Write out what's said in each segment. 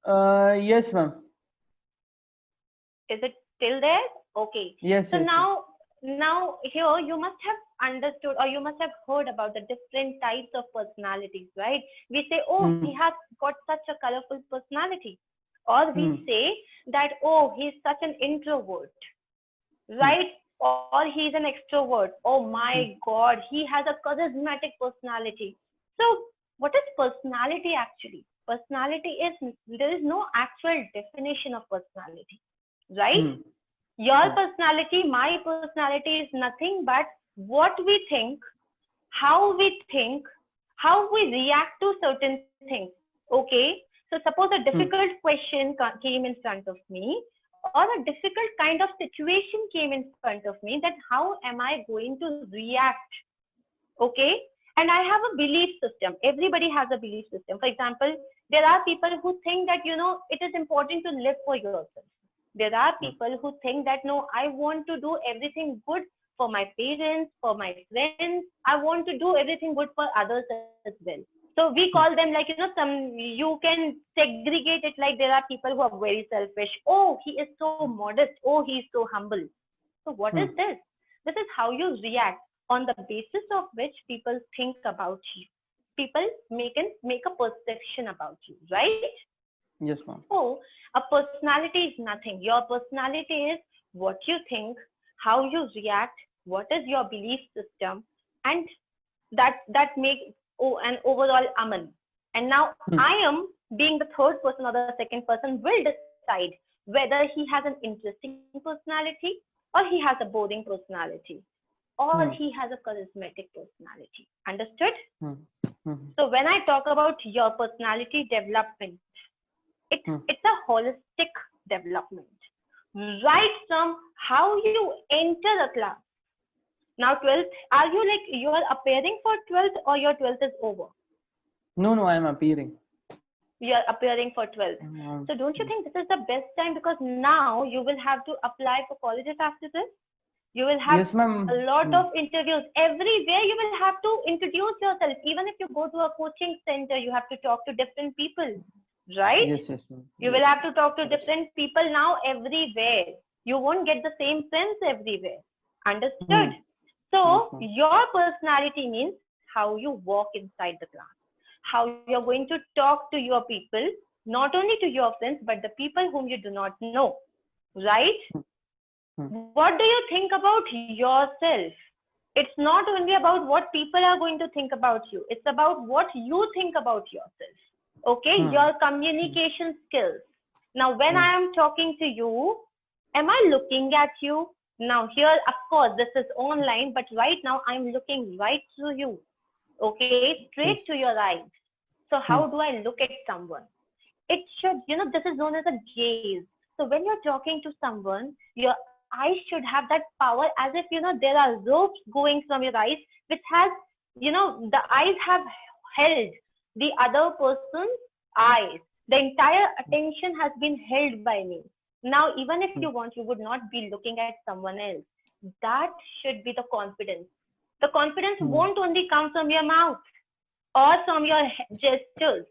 Yes, ma'am. Is it still there? Okay. Yes, So yes, yes. now here you must have understood or you must have heard about the different types of personalities, right? We say, oh, he has got such a colorful personality. Or we say that, oh, he's such an introvert, right? Or he's an extrovert. Oh my God, he has a charismatic personality. So, what is personality actually? Personality is, there is no actual definition of personality, right? Your personality, my personality is nothing but what we think, how we think, how we react to certain things. Okay? So suppose a difficult question came in front of me, or a difficult kind of situation came in front of me, that how am I going to react? Okay? And I have a belief system. Everybody has a belief system. For example, there are people who think that, it is important to live for yourself. There are people who think that, no, I want to do everything good for my parents, for my friends. I want to do everything good for others as well. So we call them like, you can segregate it like there are people who are very selfish. Oh, he is so modest. Oh, he is so humble. So what is this? This is how you react on the basis of which people think about you. People make a perception about you, right? Yes, ma'am. So a personality is nothing. Your personality is what you think, how you react, what is your belief system, and that makes an overall Aman. And now I am being the third person or the second person will decide whether he has an interesting personality or he has a boring personality or he has a charismatic personality. Understood? So when I talk about your personality development, it's a holistic development. Right from how you enter a class. Now 12th, are you like you are appearing for 12th or your 12th is over? No, I am appearing. You are appearing for 12th. So don't you think this is the best time, because now you will have to apply for colleges after this? You will have Yes, ma'am. a lot of interviews. Everywhere you will have to introduce yourself. Even if you go to a coaching center, you have to talk to different people, right? Yes, ma'am. You will have to talk to different people now everywhere. You won't get the same friends everywhere. Understood? So your personality means how you walk inside the class, how you're going to talk to your people, not only to your friends, but the people whom you do not know, right? What do you think about yourself? It's not only about what people are going to think about you. It's about what you think about yourself. Okay, your communication skills. Now, when I am talking to you, am I looking at you? Now, here, of course, this is online, but right now I'm looking right through you. Okay, straight to your eyes. So how do I look at someone? It should, this is known as a gaze. So when you're talking to someone, your eyes should have that power, as if, there are ropes going from your eyes, which has, the eyes have held the other person's eyes. The entire attention has been held by me. Now, even if you want, you would not be looking at someone else. That should be the confidence. The confidence won't only come from your mouth or from your gestures.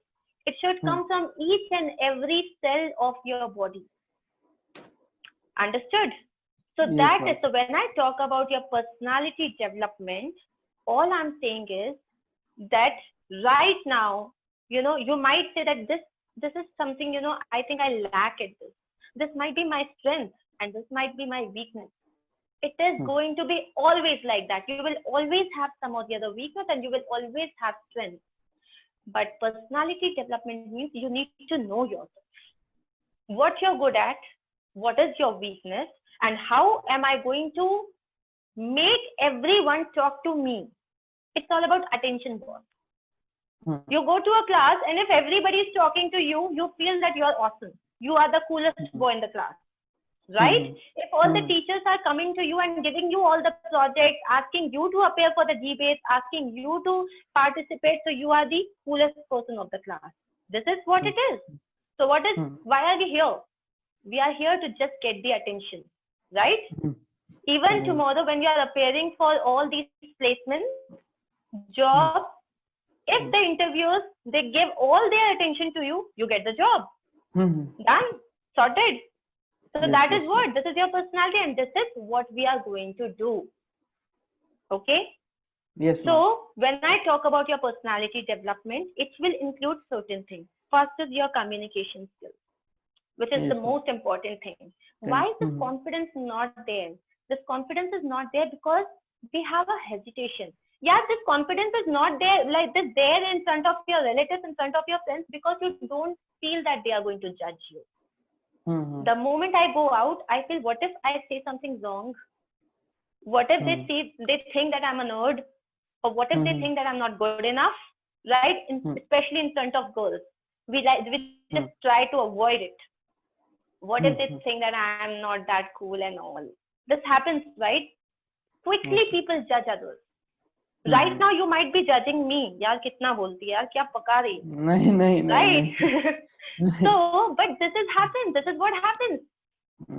It should come from each and every cell of your body. Understood? So that is, so when I talk about your personality development, all I'm saying is that right now, you might say that this is something, I think I lack at this. This might be my strength and this might be my weakness. It is going to be always like that. You will always have some or the other weakness and you will always have strength. But personality development means you need to know yourself. What you're good at, what is your weakness, and how am I going to make everyone talk to me? It's all about attention boss. You go to a class and if everybody is talking to you, you feel that you are awesome. You are the coolest boy in the class, right? If all the teachers are coming to you and giving you all the projects, asking you to appear for the debates, asking you to participate, so you are the coolest person of the class. This is what it is. So why are we here? We are here to just get the attention, right? Even tomorrow when you are appearing for all these placements, jobs, if the interviewers, they give all their attention to you, you get the job. Hmm. Done? Sorted? So Yes, that yes, is ma'am. what, this is your personality and this is what we are going to do. Okay? Yes, ma'am. So when I talk about your personality development, it will include certain things. First is your communication skills, which is the Yes, ma'am. most important thing. Why is this Hmm. confidence not there? This confidence is not there because we have a hesitation. Yeah, this confidence is not there, like this there in front of your relatives, in front of your friends, because you don't feel that they are going to judge you. Hmm. The moment I go out, I feel, what if I say something wrong? What if they think that I'm a nerd? Or what if they Hmm. think that I'm not good enough? Right? Especially in front of girls. We just try to avoid it. What if they think that I'm not that cool and all? This happens, right? Quickly Yes. people judge others. Right now you might be judging me. यार कितना बोलती है यार क्या पका रही है? नहीं नहीं नहीं Right? नहीं. So, but this is happens. This is what happens.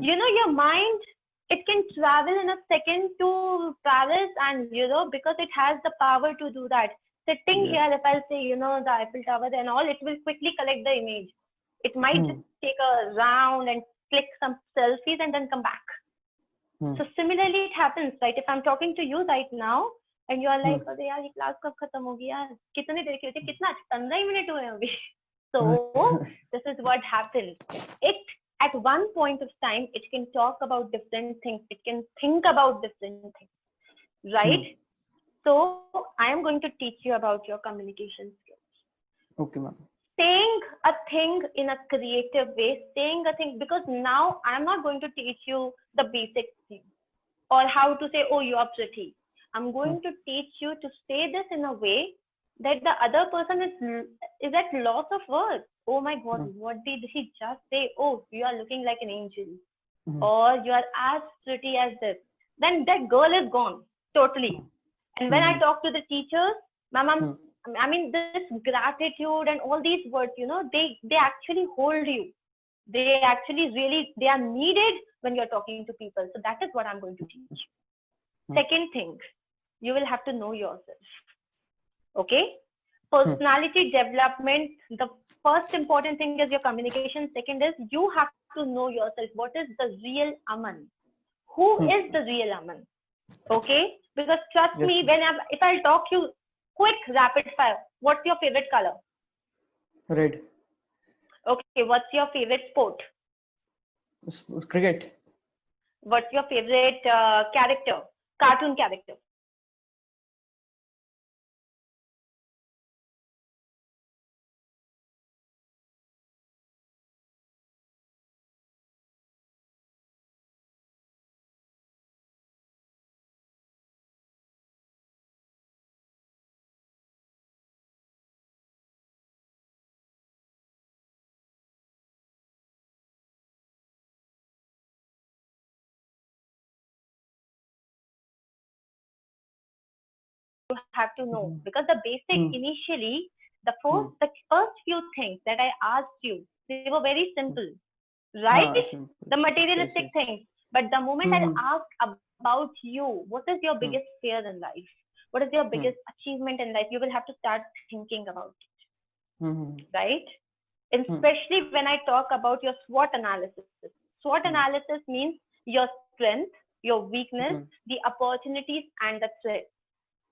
You know, your mind, it can travel in a second to Paris, and because it has the power to do that. Sitting Yes. here, if I'll say, the Eiffel Tower and all, it will quickly collect the image. It might just take a round and click some selfies and then come back. So similarly, it happens, right? If I'm talking to you right now, and you are like, "अरे यार, ये class कब खत्म होगी यार? कितनी देर की होती है? कितना 15 ही मिनट हुए हैं अभी." So this is what happens. At one point of time, it can talk about different things. It can think about different things, right? So I am going to teach you about your communication skills. Okay, ma'am. Saying a thing in a creative way, saying a thing, because now I'm not going to teach you the basic thing or how to say, "Oh, you are pretty." I'm going to teach you to say this in a way that the other person is at loss of words. Oh my God, what did he just say? "Oh, you are looking like an angel," or "You are as pretty as this." Then that girl is gone totally. And when I talk to the teachers, ma'am, I mean, this gratitude and all these words, they actually hold you. They actually they are needed when you're talking to people. So that is what I'm going to teach. Second thing, you will have to know yourself. Okay? Personality development, the first important thing is your communication. Second is you have to know yourself. What is the real Aman? Who is the real Aman? Okay? Because trust me, if I'll talk you quick rapid fire, what's your favorite color? Red. Okay, what's your favorite sport? Cricket. What's your favorite character? Cartoon character. You have to know, because the basic initially, the first few things that I asked you, they were very simple, right? The materialistic things. But the moment I ask about you, what is your biggest fear in life? What is your biggest achievement in life? You will have to start thinking about it, right? And especially when I talk about your SWOT analysis. SWOT analysis means your strength, your weakness, the opportunities, and the threats.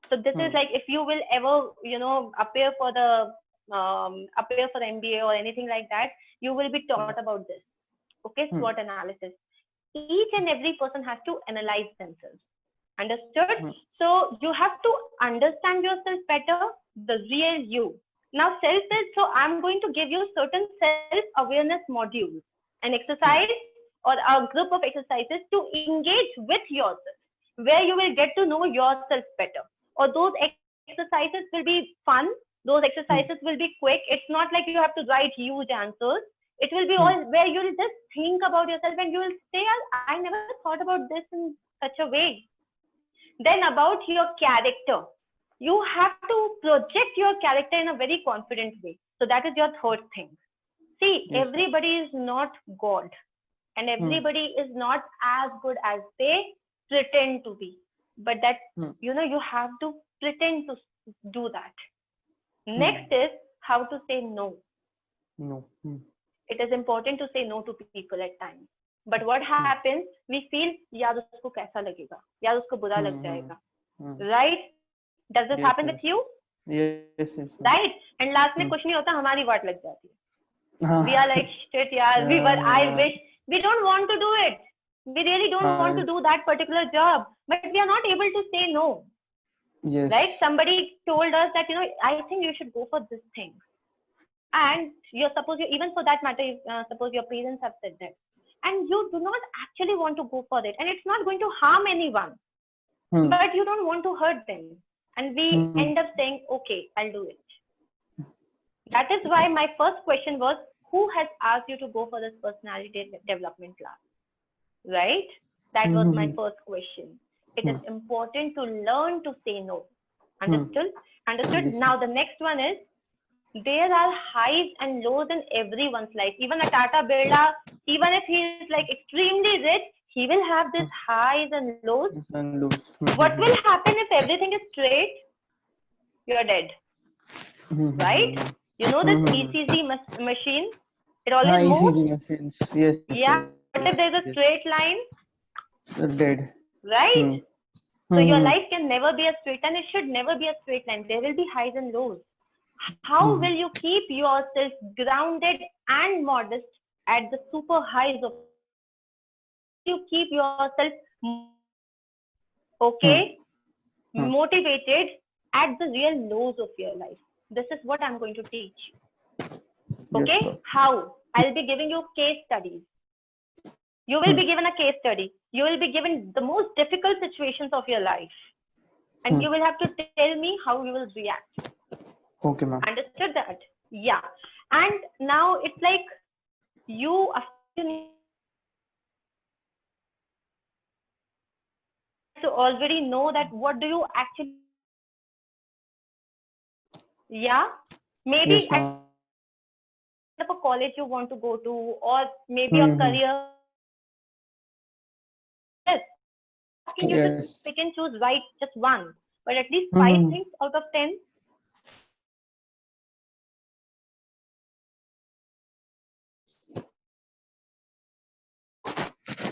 So this is like, if you will ever, appear for the MBA or anything like that, you will be taught about this. Okay, SWOT analysis. Each and every person has to analyze themselves. Understood? So you have to understand yourself better, the real you. Now self is, so I'm going to give you certain self-awareness modules, an exercise or a group of exercises to engage with yourself, where you will get to know yourself better. Or those exercises will be fun. Those exercises will be quick. It's not like you have to write huge answers. It will be all where you'll just think about yourself and you will say, I never thought about this in such a way. Then about your character. You have to project your character in a very confident way. So that is your third thing. See, everybody is not God. And everybody is not as good as they pretend to be. But that, you have to pretend to do that. Next is how to say no. No. it is important to say no to people at times. But what happens? We feel, यार उसको कैसा लगेगा, यार उसको बुरा लग जाएगा, right? Does this happen with you? Yes. Right? And last में कुछ नहीं होता, हमारी वाट लग जाती है. We are like, shit, yaar, I wish, we don't want to do it. We really don't want to do that particular job, but we are not able to say no. Yes. Right? Somebody told us that, I think you should go for this thing. And even for that matter, suppose your parents have said that, and you do not actually want to go for it, and it's not going to harm anyone, but you don't want to hurt them. And we end up saying, okay, I'll do it. That is why my first question was, who has asked you to go for this personality development class? Right? That was my first question. It is important to learn to say no. Understood? Understood? Now the next one is, there are highs and lows in everyone's life. Even a Tata Birla, even if he is like extremely rich, he will have these highs and lows. What will happen if everything is straight? You're dead. Right? You know this ECG machine? It always moves. ECG machines. Yes. Yeah. What if there's a straight line? You're dead. Right? So your life can never be a straight, and it should never be a straight line. There will be highs and lows. How will you keep yourself grounded and modest at the super highs of? You keep yourself motivated at the real lows of your life. This is what I'm going to teach. Okay? Yes, how? I'll be giving you case studies. You will be given a case study. You will be given the most difficult situations of your life. And you will have to tell me how you will react. Okay, ma'am. Understood that? Yeah. And now it's like you to already know that what do you actually, maybe Yes, at a college you want to go to, or maybe a career. Yes. Asking you to pick and choose right just one, but at least 5 things out of 10.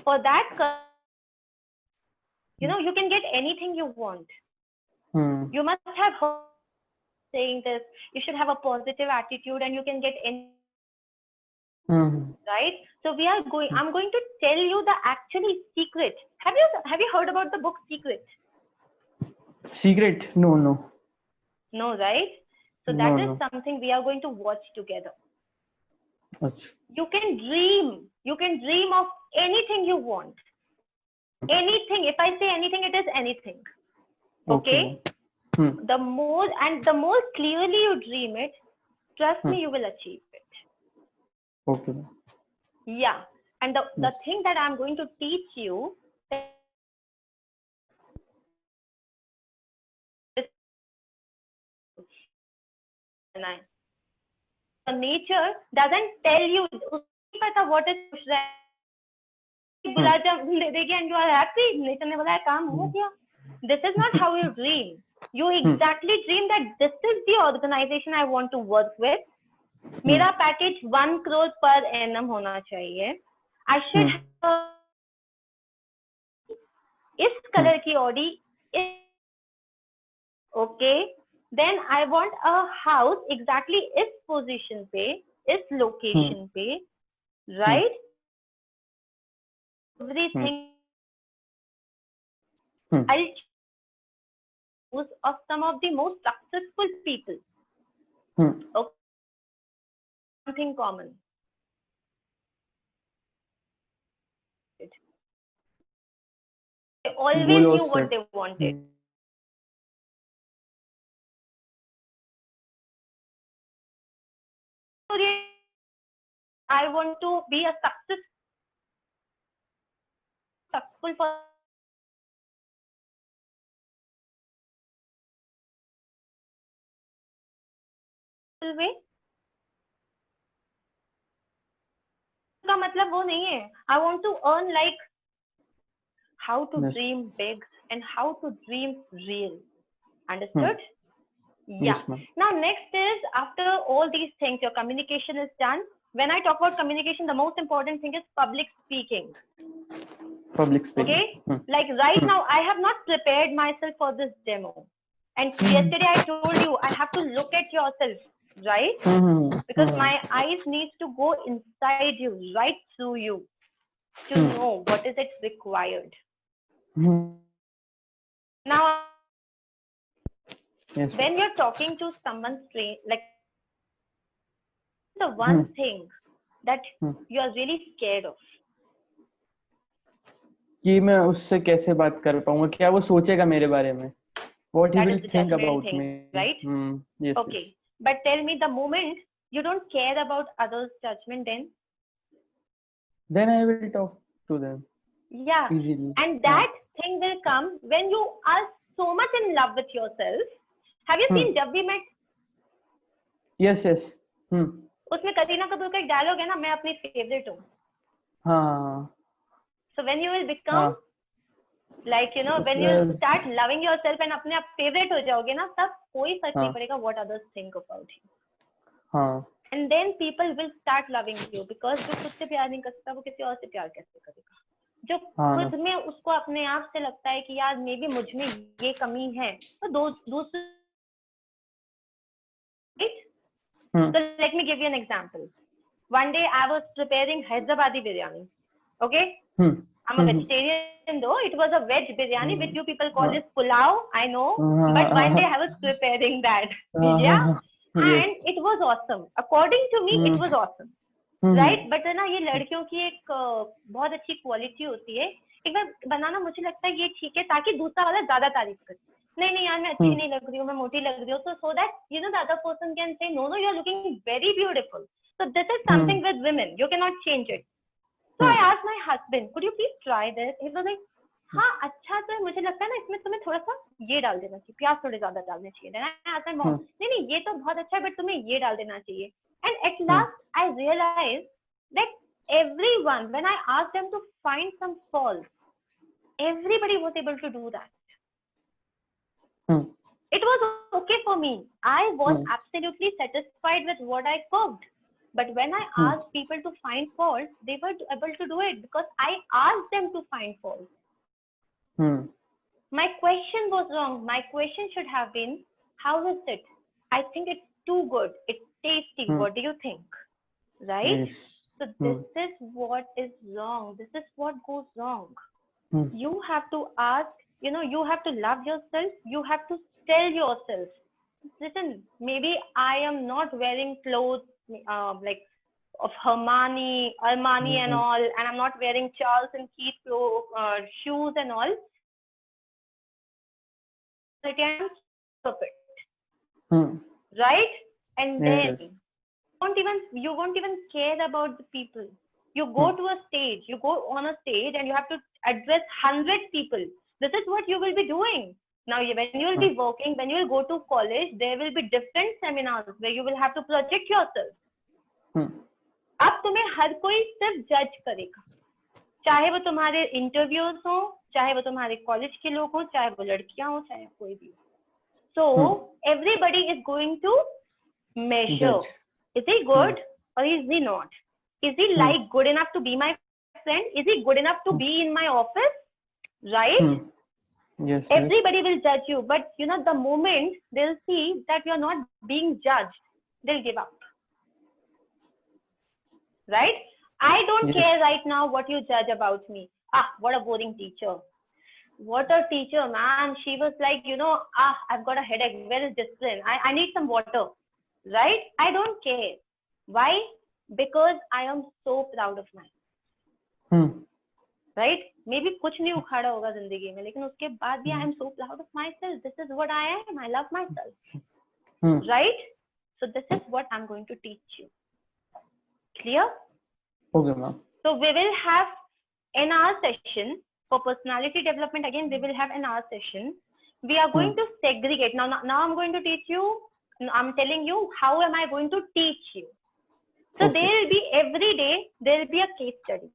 For that, you can get anything you want. You must have heard saying this. You should have a positive attitude, and you can get any. Right? So I'm going to tell you the actually secret. Have you heard about the book Secret? Secret? No. No, right? So that is something we are going to watch together. Achha. You can dream. You can dream of anything you want. Anything. If I say anything, it is anything. Okay? The more clearly you dream it, trust me, you will achieve it. Okay. Yeah. And the thing that I'm going to teach you is the nature doesn't tell you what is and you are happy. This is not how you dream. You exactly dream that this is the organization I want to work with. मेरा package 1 crore per annum होना चाहिए. I should have इस colour की Audi. Okay. Then I want a house exactly इस position पे, इस location पे, right? Everything. I'll choose of some of the most successful people. Okay. Something common. They always knew what they wanted. I want to be a successful person. Way. का मतलब वो नहीं है. I want to earn like how to dream big and how to dream real. Understood? Yeah. Yes, now next is, after all these things, your communication is done. when I talk about communication, the most important thing is public speaking. Public speaking. Okay? Like right now, I have not prepared myself for this demo. And yesterday I told you, I have to look at yourself, right? Because my eyes need to go inside you, right through you, to know what is it required. Now, yes, when you're talking to someone strange, like the one thing that you are really scared of. कि मैं उससे कैसे बात कर पाऊंगा, क्या वो सोचेगा मेरे बारे में, what he That will is the think judgment about thing, me, right? Yes, Okay, yes. but tell me, the moment you don't care about others' judgment, then I will talk to them yeah, easily, and that thing will come when you are so much in love with yourself. Have you seen Jab We Met? yes, yes. उसमें करीना कपूर का एक dialogue है ना, मैं अपनी favourite हूँ. हाँ. So when you will become like, you know, when you start loving yourself and अपने आप फेवरेट हो जाओगे ना, तब कोई फर्क नहीं पड़ेगा what others think about you. हाँ. And then people will start loving you, because जो खुद से प्यार नहीं करता वो किसी और से प्यार कैसे करेगा. जो खुद में उसको अपने आप से लगता है कि यार मे बी मुझ में ये कमी है, तो दूसरे. So let me give you an example. One day I was preparing Hyderabadi biryani. Okay? I'm a vegetarian though. It was a veg biryani, which you people call this pulao, I know. But one day I was preparing that. Yeah? And it was awesome. According to me, it was awesome. Right? But ना ये लड़कियों की एक बहुत अच्छी quality होती है. एक बार बनाना मुझे लगता है ये ठीक है, ताकि दूसरा वाला ज्यादा तारीफ करे. नहीं यार मैं अच्छी नहीं लग रही हूँ, मैं मोटी लग रही हूँ. So that you know the other person can say no, you are looking very beautiful. So this is something with women. You cannot change it. So I asked my husband, could you please try this? He was like, हाँ अच्छा तो मुझे लगता है ना इसमें तुम्हें थोड़ा सा ये डाल देना चाहिए, प्याज थोड़े ज्यादा डालने चाहिए. Then I asked my mom, नहीं ये तो बहुत अच्छा है, but तुम्हें ये डाल देना चाहिए. And at last I realized that everyone, when I asked them to find some faults, everybody was able to do that. It was okay for me. I was absolutely satisfied with what I cooked. But when I asked people to find faults, they were able to do it because I asked them to find faults. My question was wrong. My question should have been, how is it? I think it's too good. It's tasty. What do you think? Right? Yes. So this is what is wrong. This is what goes wrong. You have to ask, you know, you have to love yourself. You have to tell yourself, listen, maybe I am not wearing clothes like of Armani and all, and I'm not wearing Charles and Keith shoes and all. Right? And then you won't even care about the people. You go to a stage, you go on a stage and you have to address 100 people. This is what you will be doing. Now, when you will be working, when you will go to college, there will be different seminars where you will have to project yourself. अब तुम्हें हर कोई सिर्फ जज करेगा, चाहे वो तुम्हारे interviews हो, चाहे वो तुम्हारे कॉलेज के लोग हो, चाहे वो लड़कियां हो, चाहे कोई भी. So everybody is going to measure. Is he good or is he not? Is he like good enough to be my friend? Is he good enough to be in my office? Right? Yes. Everybody will judge you, but you know the moment they'll see that you're not being judged, they'll give up. Right? I don't care right now what you judge about me. What a boring teacher. What a teacher, man. She was like, you know, I've got a headache. Where is discipline? I need some water. Right? I don't care. Why? Because I am so proud of myself. Right? Maybe कुछ नहीं उखाड़ा होगा जिंदगी में, लेकिन उसके बाद भी I am so proud of myself. This is what I am. I love myself. Right? So this is what I'm going to teach you. Clear? Okay, ma'am. So we will have an hour session for personality development. Again, we will have an hour session. We are going to segregate. Now I'm going to teach you. I'm telling you how am I going to teach you. So there will be every day there will be a case study.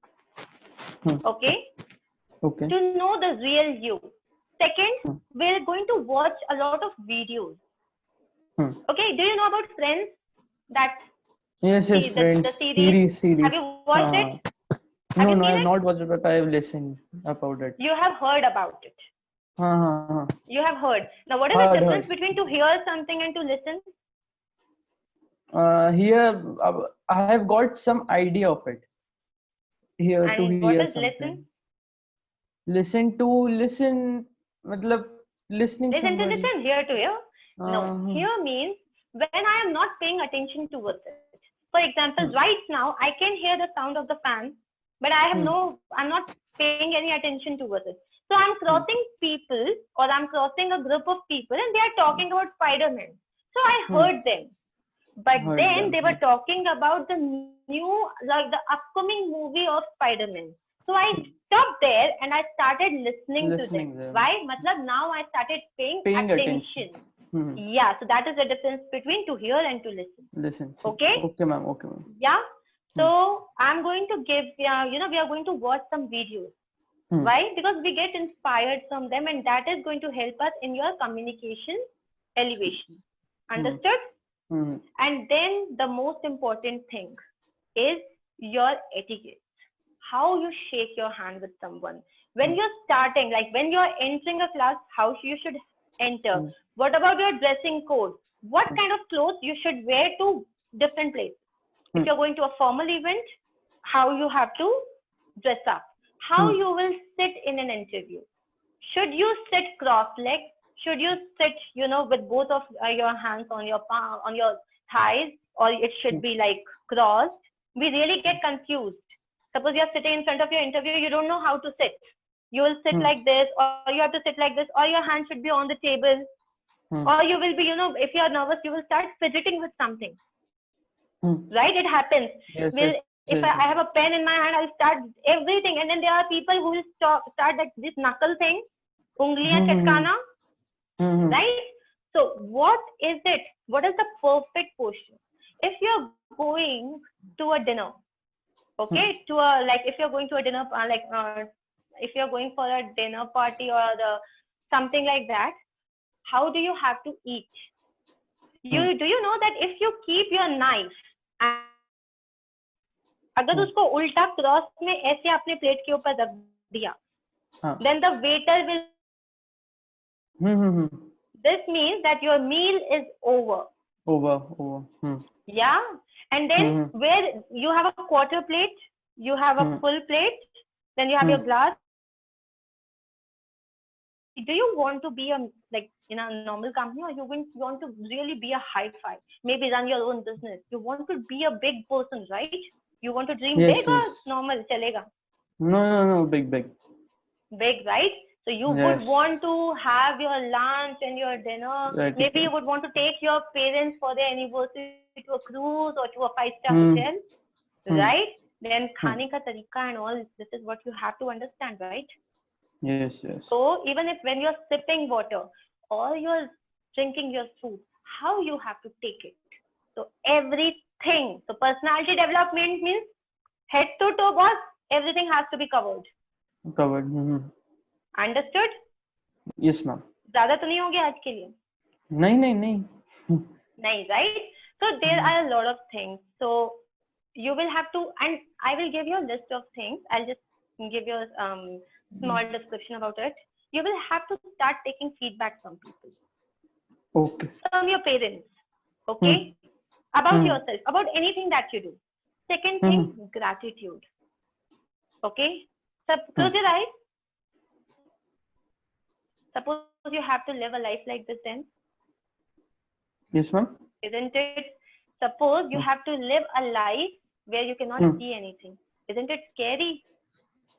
Okay. Okay. To know the real you. Second, we're going to watch a lot of videos. Okay. Do you know about Friends? That Yes, yes, Friends. The series. Have you watched it? Have No, you no, I seen have it? not watched it, but I have listened about it. You have heard about it. हाँ. You have heard. Now, what is the difference between to hear something and to listen? Here, I have got some idea of it. Here to And what hear is something. listen? Listen, मतलब listening Listen to somebody. listen, hear to hear. No, hear means when I am not paying attention towards it. For example, right now I can hear the sound of the fan, but I'm not paying any attention towards it. So I'm crossing people, or I'm crossing a group of people, and they are talking about Spider-Man. So I heard them. But then they were talking about the new, like the upcoming movie of Spider-Man. So I stopped there and I started listening to them. Why? Matlab, now I started paying attention. Yeah, so that is the difference between to hear and to listen. Okay? Okay, ma'am. Okay, ma'am. Yeah. So I'm going to give, we are going to watch some videos. Why? Because we get inspired from them, and that is going to help us in your communication elevation. Understood? And then the most important thing is your etiquette. How you shake your hand with someone. When you're starting, like when you're entering a class, how you should enter. What about your dressing code? What kind of clothes you should wear to different places? If you're going to a formal event, how you have to dress up. How you will sit in an interview. Should you sit cross-legged? Should you sit, with both of your hands on your palm, on your thighs, or it should be like crossed? We really get confused. Suppose you're sitting in front of your interview, you don't know how to sit. You will sit like this, or you have to sit like this, or your hand should be on the table, or you will be, if you're nervous, you will start fidgeting with something. Right? It happens. Yes, if I have a pen in my hand, I'll start everything, and then there are people who will start like this knuckle thing, ungliyan chatkana. Right? So what is it? What is the perfect posture? If you're going to a dinner, okay, if you're going to a dinner, if you're going for a dinner party or something like that, how do you have to eat? Do you know that if you keep your knife, अगर उसको उल्टा cross में ऐसे अपने plate के ऊपर रख दिया, then the waiter will. This means that your meal is over. Yeah. And then where you have a quarter plate, you have a full plate, then you have your glass. Do you want to be in a normal company, or you want to really be a high-fi? Maybe run your own business. You want to be a big person, right? You want to dream big or normal? Chalega? No, big. Big, right? So you would want to have your lunch and your dinner. Right. Maybe you would want to take your parents for their anniversary to a cruise or to a 5-star hotel, right? Then khane ka tarika and all, this is what you have to understand, right? Yes. So even if when you're sipping water or you're drinking your soup, how you have to take it. So everything. So personality development means head to toe, boss. Everything has to be covered. Understood? Yes, ma'am. ज़्यादा तो नहीं हो गया आज के लिए? नहीं. नहीं, right? So there are a lot of things. So you will have to, and I will give you a list of things. I'll just give you a small description about it. You will have to start taking feedback from people. Okay. From your parents. Okay? About yourself, about anything that you do. Second thing, gratitude. Okay? So close your eyes. Suppose you have to live a life like this then. Yes, ma'am. Isn't it? Suppose you have to live a life where you cannot see anything. Isn't it scary?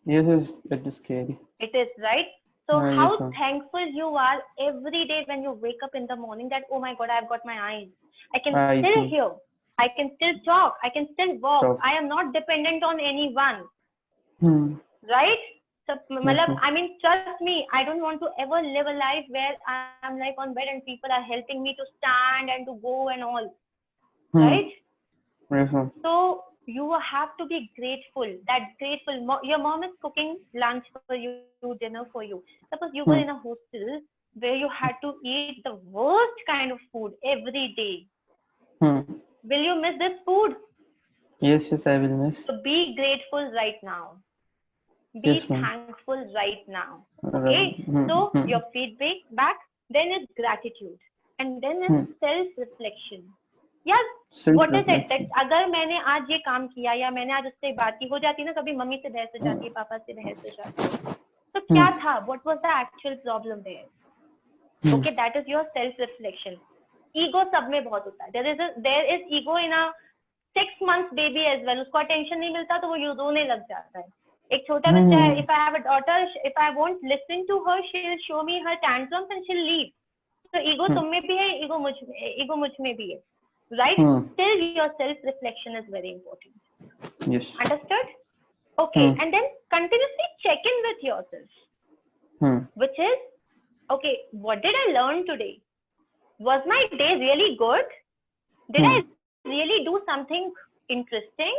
Yes, it is scary. It is, right? So how thankful you are every day when you wake up in the morning that, oh my God, I've got my eyes. I can still hear. I can still talk. I can still walk. I am not dependent on anyone. Right? So, I mean, trust me, I don't want to ever live a life where I'm like on bed and people are helping me to stand and to go and all. Right? Yes, ma'am. So you have to be grateful. Your mom is cooking lunch for you, dinner for you. Suppose you were in a hostel where you had to eat the worst kind of food every day. Will you miss this food? Yes, yes, I will, miss. So be grateful right now. Be Yes, ma'am. thankful right now. Right. Okay, so your feedback back, then is gratitude, and then is self reflection. यार what is it that अगर मैंने आज ये काम किया या मैंने आज उससे बात की, हो जाती ना कभी मम्मी से बहस हो जाती है, पापा से बहस हो जाती है, तो क्या था, what was the actual problem there? Okay, that is your self reflection. ego सब में बहुत होता है. there is ego in a 6 months baby as well. उसको attention नहीं मिलता तो वो रोने लग जाता है. एक छोटा बच्चा है, if I have a daughter, if I won't listen to her, she'll show me her tantrums and she'll leave. So ego तुम में भी है, ego मुझ में भी है, right? Still your self reflection is very important. Yes. Understood? Okay, and then continuously check in with yourself, which is, okay, what did I learn today? Was my day really good? Did I really do something interesting?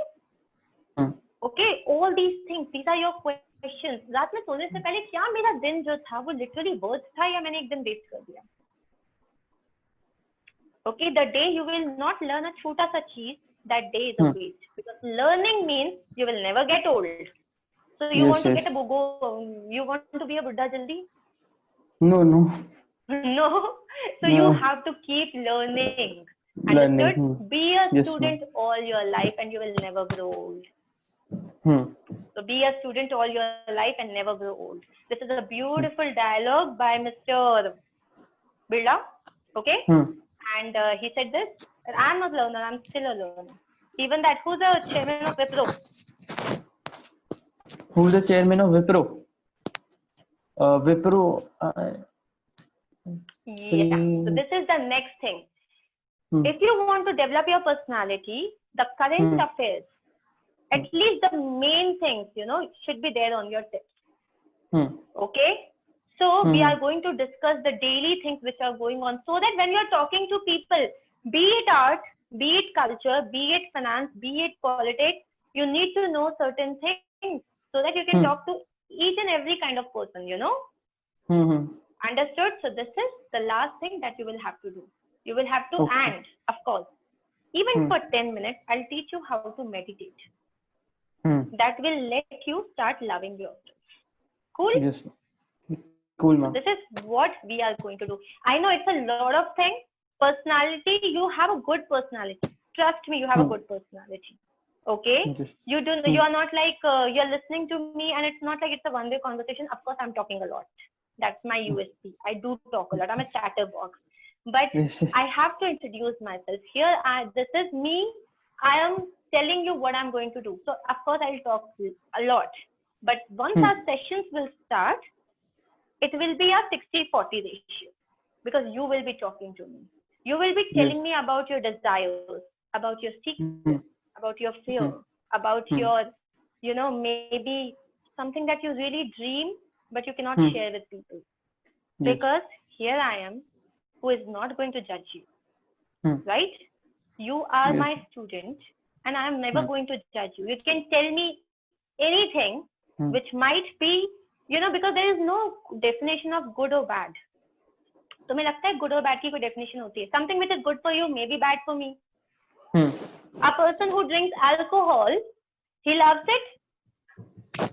Okay, all these things, these are your questions. रात में सोने से पहले क्या मेरा दिन जो था वो literally worth था या मैंने एक दिन waste कर दिया? Okay, the day you will not learn a छोटा सा चीज, that day is a waste, because learning means you will never get old. So you want to get a you want to be a Buddha jaldi? No. So you have to keep learning. Understood? Be a student all your life and you will never grow old. So be a student all your life and never grow old. This is a beautiful dialogue by Mr. Birla. Okay? And he said this, I'm not a learner, I'm still a learner. Even that, who's the chairman of Wipro? Who's the chairman of Wipro? Wipro. Yeah. So this is the next thing. If you want to develop your personality, the current affairs, at least the main things, should be there on your tips. Okay? So we are going to discuss the daily things which are going on, so that when you're talking to people, be it art, be it culture, be it finance, be it politics, you need to know certain things so that you can talk to each and every kind of person, Understood? So this is the last thing that you will have to do. You will have to, and of course, even for 10 minutes, I'll teach you how to meditate. That will let you start loving yourself. Cool? Yes. Cool, ma'am. This is what we are going to do. I know it's a lot of things. Personality, you have a good personality. Trust me, you have a good personality. Okay? You are not like, you're listening to me and it's not like it's a one-way conversation. Of course, I'm talking a lot. That's my USP. I do talk a lot. I'm a chatterbox. But I have to introduce myself. Here, this is me. I am telling you what I'm going to do. So, of course, I'll talk a lot. But once our sessions will start, it will be a 60-40 ratio, because you will be talking to me. You will be telling me about your desires, about your secrets, about your fear, about your, maybe something that you really dream, but you cannot share with people. Because here I am, who is not going to judge you, right? You are my student and I am never going to judge you. You can tell me anything which might be, because there is no definition of good or bad. तो मुझे लगता है good or bad की कोई definition होती है. Something which is good for you may be bad for me. A person who drinks alcohol, he loves it.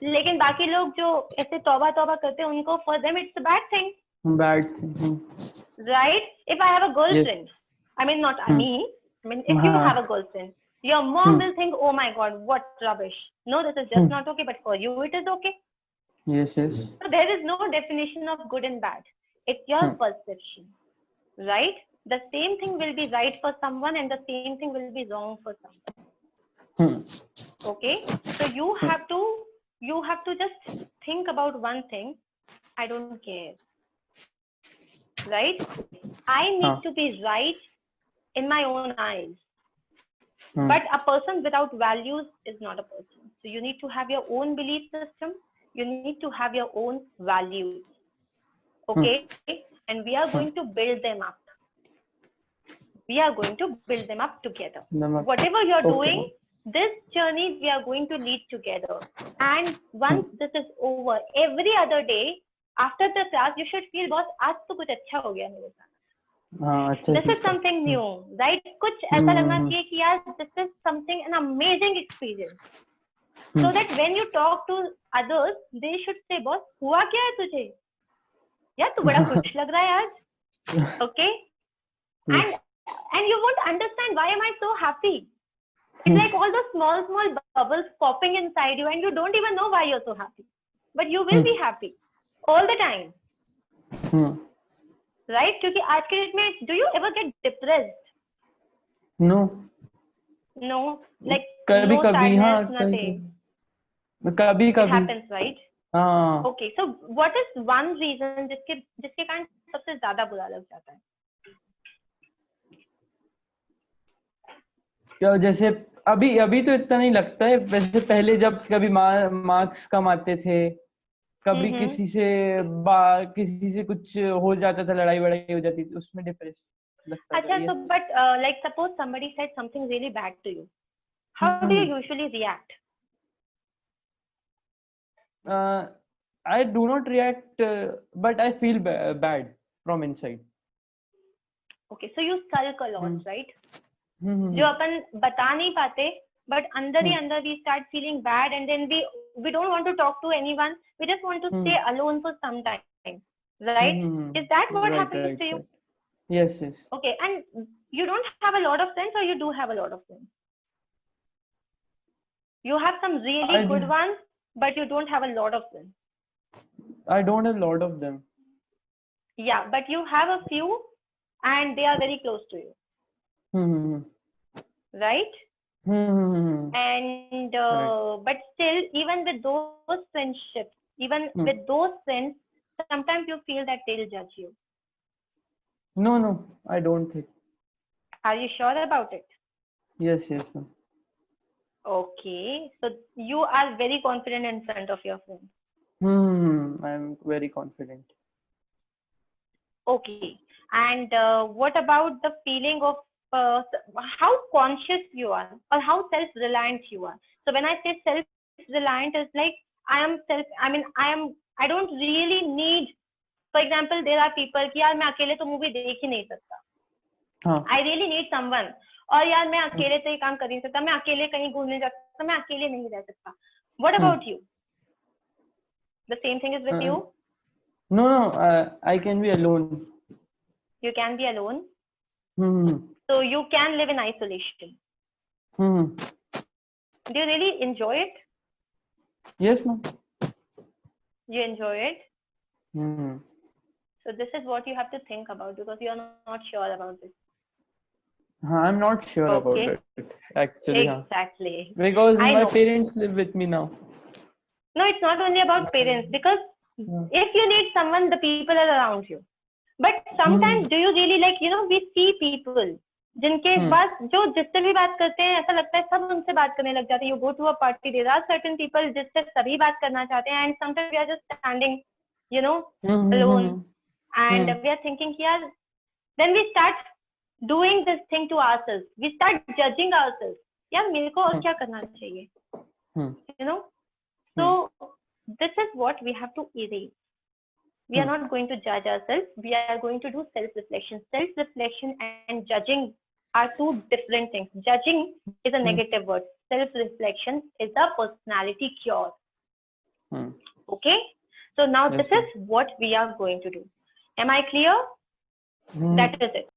लेकिन बाकी लोग जो ऐसे तौबा करते हैं, उनको for them it's a bad thing. Bad thing. Right? If I have a girlfriend, I mean not me. I mean if you have a girlfriend, your mom will think, oh my God, what rubbish. No, this is just not okay, but for you it is okay. Yes. So there is no definition of good and bad. It's your perception, right? The same thing will be right for someone and the same thing will be wrong for someone. Okay? So you have to just think about one thing. I don't care. Right? I need to be right in my own eyes. But a person without values is not a person. So you need to have your own belief system. You need to have your own values. Okay? And we are going to build them up. We are going to build them up together. Whatever you're doing, this journey we are going to lead together. And once this is over, every other day, after the class, you should feel, boss, आज तो कुछ अच्छा हो गया मेरे साथ. हाँ अच्छा This is सीखा। something new, right? कुछ ऐसा लगना चाहिए कि यार this is something an amazing experience, so that when you talk to others, they should say, boss हुआ क्या है तुझे? यार तू बड़ा खुश लग रहा है आज, okay? Yes. And you won't understand why am I so happy. It's like all those small bubbles popping inside you, and you don't even know why you're so happy, but you will be happy all the time, right? क्योंकि आज के date में do you ever get depressed? No. No, like कभी no कभी हाँ sadness, nothing. कभी It कभी happens, right? हाँ। Okay, so what is one reason जिसके कारण सबसे ज्यादा बुरा लग जाता है? जैसे अभी अभी तो इतना नहीं लगता है, वैसे पहले जब कभी मार्क्स कम आते थे, कभी किसी से कुछ हो जाता था, लड़ाई वड़ाई हो जाती थी, उसमें डिप्रेशन लगता था। अच्छा, so but like suppose somebody said something really bad to you, how do you usually react? I do not react, but I feel bad from inside. Okay, so you sulk a lot, right? जो अपन बता नहीं पाते, but अंदर ही अंदर we start feeling bad, and then we don't want to talk to anyone. We just want to stay alone for some time, right? Is that what happens to you? Yes, yes. Okay, and you don't have a lot of friends, or you do have a lot of friends? You have some really good ones, but you don't have a lot of them. I don't have a lot of them. Yeah, but you have a few, and they are very close to you. Right? And but still, even with those friendships, even with those friends, sometimes you feel that they'll judge you. No, I don't think. Are you sure about it? Yes, ma'am. Okay, so you are very confident in front of your friends. I'm very confident. Okay, and what about the feeling of how conscious you are, or how self-reliant you are? So when I say self-reliant, it's like I don't really need, for example, there are people कि यार मैं अकेले तो movie देख ही नहीं सकता. I really need someone. और यार मैं अकेले तो ये काम कर नहीं सकता, मैं अकेले कहीं घूमने जा सकता, मैं अकेले नहीं रह सकता. What about you? The same thing is with you? No, I can be alone. You can be alone? So you can live in isolation. Do you really enjoy it? Yes, ma'am. You enjoy it? So this is what you have to think about, because you are not sure about this. I'm not sure about it, actually. Exactly. Because my parents live with me now. No, it's not only about parents, because if you need someone, the people are around you. But sometimes do you really we see people जिनके पास जो जिससे भी बात करते हैं ऐसा लगता है सब उनसे बात करने लग जाते हैं. You go to a party, there are certain people जिससे सभी बात करना चाहते हैं, and sometimes we are just standing, alone, and we are thinking यार, then we start doing this thing to ourselves. We start judging ourselves. यार मेरे को और क्या करना चाहिए? So this is what we have to erase. We are not going to judge ourselves. We are going to do self-reflection. Self-reflection and judging are two different things. Judging is a negative word. Self-reflection is a personality cure. Okay? So now this is what we are going to do. Am I clear? That is it.